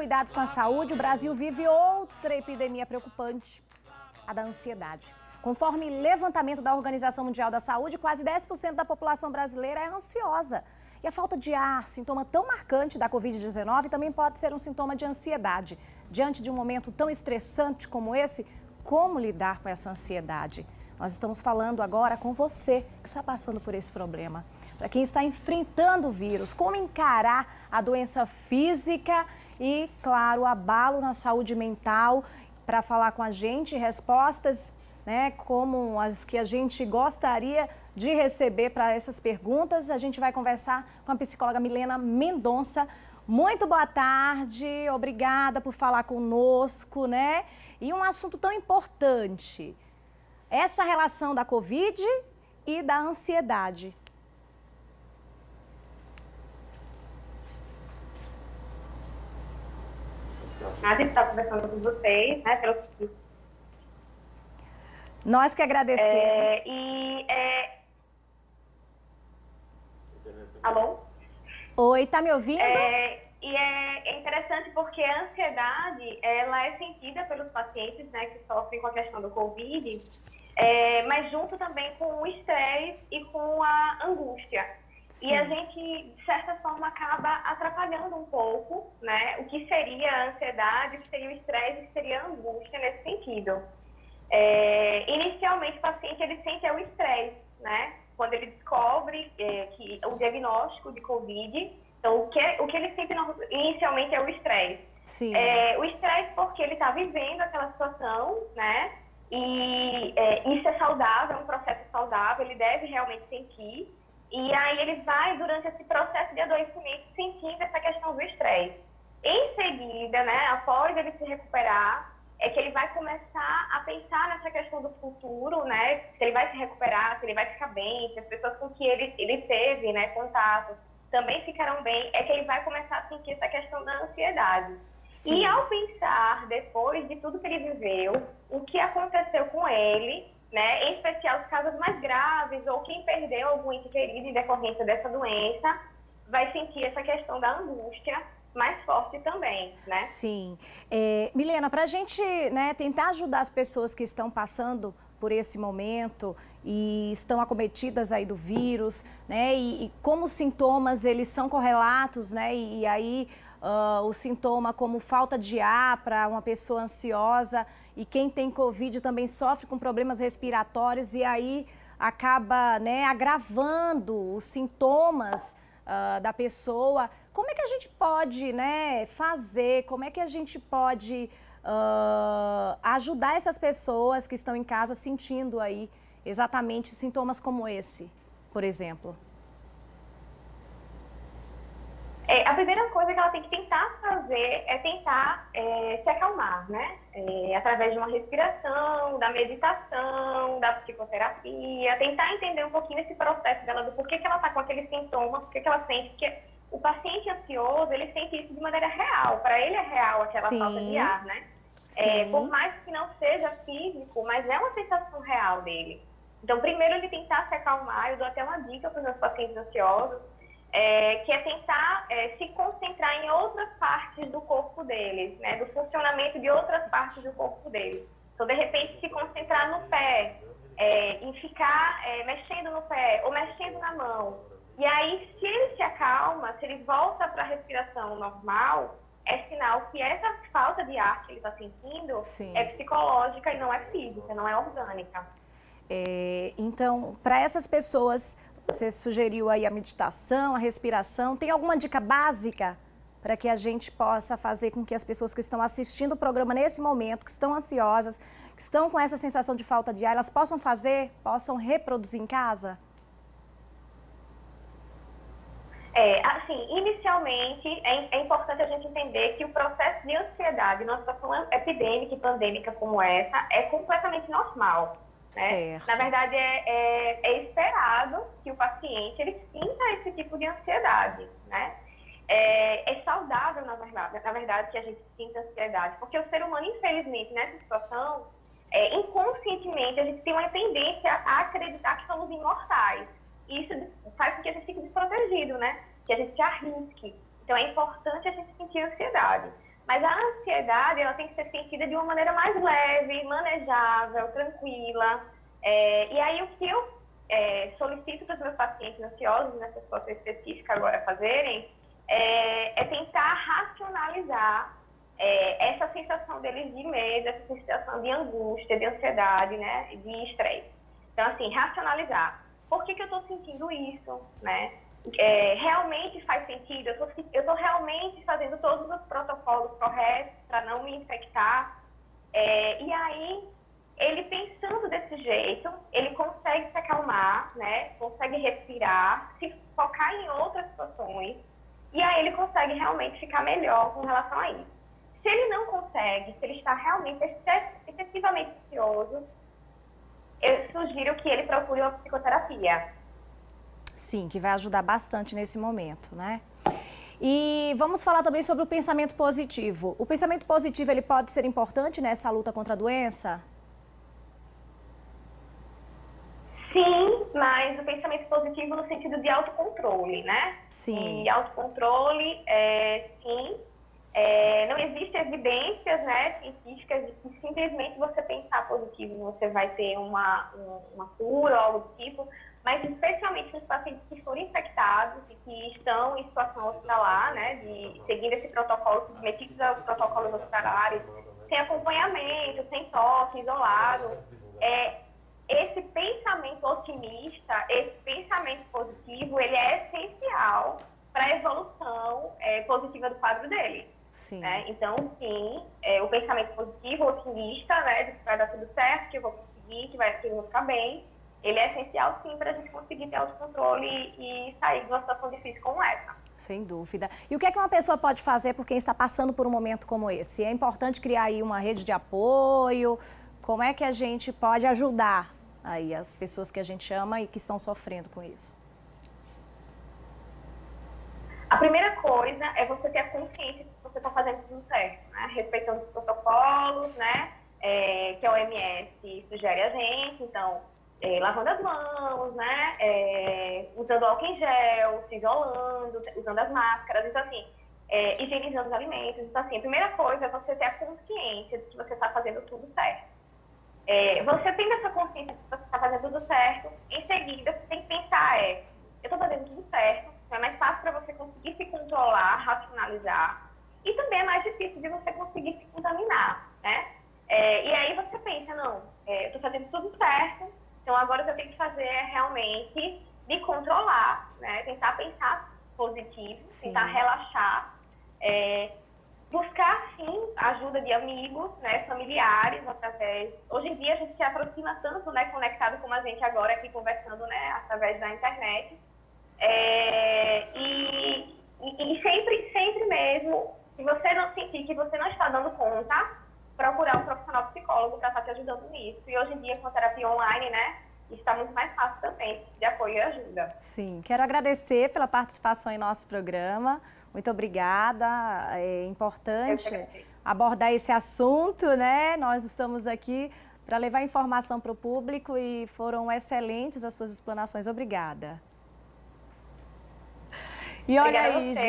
cuidados com a saúde, o Brasil vive outra epidemia preocupante, a da ansiedade. Conforme levantamento da Organização Mundial da Saúde, quase 10% da população brasileira é ansiosa. E a falta de ar, sintoma tão marcante da Covid-19, também pode ser um sintoma de ansiedade. Diante de um momento tão estressante como esse, como lidar com essa ansiedade? Nós estamos falando agora com você que está passando por esse problema. Para quem está enfrentando o vírus, como encarar a doença física e, claro, o abalo na saúde mental. Para falar com a gente, respostas, né, como as que a gente gostaria de receber para essas perguntas, a gente vai conversar com a psicóloga Milena Mendonça. Muito boa tarde, obrigada por falar conosco, né? E um assunto tão importante, essa relação da Covid e da ansiedade. A gente está conversando com vocês, né? Nós que agradecemos. Alô? Oi, tá me ouvindo? E é interessante porque a ansiedade, ela é sentida pelos pacientes, né, que sofrem com a questão do Covid, mas junto também com o estresse e com a angústia. Sim. E a gente, de certa forma, acaba atrapalhando um pouco, né, o que seria a ansiedade, o que seria o estresse, o que seria a angústia nesse sentido. Inicialmente, o paciente ele sente o estresse, né, quando ele descobre que o diagnóstico de Covid. Então, o que ele sente inicialmente é o estresse. Sim. O estresse porque ele está vivendo aquela situação, né, e isso é saudável, é um processo saudável, ele deve realmente sentir. E aí ele vai, durante esse processo de adoecimento, sentindo essa questão do estresse. Em seguida, né, após ele se recuperar, é que ele vai começar a pensar nessa questão do futuro, né, se ele vai se recuperar, se ele vai ficar bem, se as pessoas com que ele teve, né, contato também ficarão bem, é que ele vai começar a sentir essa questão da ansiedade. Sim. E ao pensar, depois de tudo que ele viveu, o que aconteceu com ele, né, em especial os casos mais graves ou quem perdeu algum ente querido em decorrência dessa doença, vai sentir essa questão da angústia mais forte também, né? Sim. Milena, para a gente, né, tentar ajudar as pessoas que estão passando por esse momento e estão acometidas aí do vírus, né, e como os sintomas, eles são correlatos, né, e aí o sintoma como falta de ar para uma pessoa ansiosa, e quem tem Covid também sofre com problemas respiratórios e aí acaba, né, agravando os sintomas da pessoa. Como é que a gente pode, né, fazer, como é que a gente pode ajudar essas pessoas que estão em casa sentindo aí exatamente sintomas como esse, por exemplo? A primeira coisa que ela tem que tentar fazer é tentar se acalmar, né? Através de uma respiração, da meditação, da psicoterapia, tentar entender um pouquinho esse processo dela, do porquê que ela está com aqueles sintomas, porquê que ela sente que o paciente ansioso, ele sente isso de maneira real, para ele é real aquela Sim. falta de ar, né? Por mais que não seja físico, mas é uma sensação real dele. Então, primeiro ele tentar se acalmar, eu dou até uma dica para os meus pacientes ansiosos, que é tentar se concentrar em outras partes do corpo deles, né, do funcionamento de outras partes do corpo deles. Então, de repente, se concentrar no pé, em ficar mexendo no pé ou mexendo na mão. E aí, se ele se acalma, se ele volta para a respiração normal, é sinal que essa falta de ar que ele está sentindo Sim. é psicológica e não é física, não é orgânica. Então, para essas pessoas, você sugeriu aí a meditação, a respiração. Tem alguma dica básica para que a gente possa fazer com que as pessoas que estão assistindo o programa nesse momento, que estão ansiosas, que estão com essa sensação de falta de ar, elas possam fazer, possam reproduzir em casa? Assim, inicialmente, é importante a gente entender que o processo de ansiedade numa situação epidêmica e pandêmica como essa é completamente normal. Né? Na verdade, é esperado que o paciente ele sinta esse tipo de ansiedade, né? É saudável, na verdade, que a gente sinta ansiedade, porque o ser humano, infelizmente, nessa situação, inconscientemente, a gente tem uma tendência a acreditar que somos imortais. E isso faz com que a gente fique desprotegido, né? Que a gente se arrisque. Então, é importante a gente sentir ansiedade. Mas a ansiedade, ela tem que ser sentida de uma maneira mais leve, manejável, tranquila. E aí, o que eu solicito para os meus pacientes ansiosos, nessa situação específica agora, fazerem, é tentar racionalizar essa sensação deles de medo, essa sensação de angústia, de ansiedade, né, de estresse. Então, assim, racionalizar. Por que eu estou sentindo isso, né? Realmente faz sentido? Eu estou realmente fazendo todos os protocolos corretos para não me infectar? E aí, ele pensando desse jeito, ele consegue se acalmar, né? Consegue respirar, se focar em outras situações, e aí ele consegue realmente ficar melhor com relação a isso. Se ele não consegue, se ele está realmente excessivamente ansioso, eu sugiro que ele procure uma psicoterapia. Sim, que vai ajudar bastante nesse momento, né? E vamos falar também sobre o pensamento positivo. O pensamento positivo, ele pode ser importante nessa luta contra a doença? Sim, mas o pensamento positivo no sentido de autocontrole, né? Sim. E autocontrole, sim. Não existem evidências, né, científicas de que simplesmente você pensar positivo você vai ter uma cura ou algo do tipo, mas especialmente nos pacientes que foram infectados e que estão em situação hospitalar, né, seguindo esse protocolo, submetidos aos protocolos hospitalares, sem acompanhamento, sem toque, isolado. Esse pensamento otimista, esse pensamento positivo, ele é essencial para a evolução positiva do quadro dele. Sim. Né? Então, sim, o pensamento positivo, otimista, né, de que vai dar tudo certo, que eu vou conseguir, que eu vou ficar bem, ele é essencial, sim, para a gente conseguir ter autocontrole e sair de uma situação difícil como essa. Sem dúvida. E o que é que uma pessoa pode fazer por quem está passando por um momento como esse? É importante criar aí uma rede de apoio? Como é que a gente pode ajudar aí as pessoas que a gente ama e que estão sofrendo com isso? A primeira coisa é você ter a consciência de que você está fazendo tudo certo, né? Respeitando os protocolos, né? Que a OMS sugere a gente, então, lavando as mãos, né? Usando álcool em gel, se isolando, usando as máscaras, então assim, higienizando os alimentos. Então assim, a primeira coisa é você ter a consciência de que você está fazendo tudo certo. Você tendo essa consciência de que você está fazendo tudo certo, em seguida você tem que pensar, eu estou fazendo tudo certo, então é mais fácil para você conseguir se controlar, racionalizar, e também é mais difícil de você conseguir se contaminar, né? E aí você pensa, não, eu estou fazendo tudo certo, então agora o que eu tenho que fazer é realmente me controlar, né? Tentar pensar positivo, Sim. Tentar relaxar, buscar, sim, ajuda de amigos, né, familiares, através... Hoje em dia a gente se aproxima tanto, né, conectado como a gente agora aqui conversando, né, através da internet. E sempre mesmo, se você não sentir que você não está dando conta, procurar um profissional psicólogo para estar te ajudando nisso. E hoje em dia, com a terapia online, né, está muito mais fácil também, de apoio e ajuda. Sim, quero agradecer pela participação em nosso programa. Muito obrigada, é importante abordar esse assunto, né? Nós estamos aqui para levar informação para o público e foram excelentes as suas explanações. Obrigada. E olha aí, gente.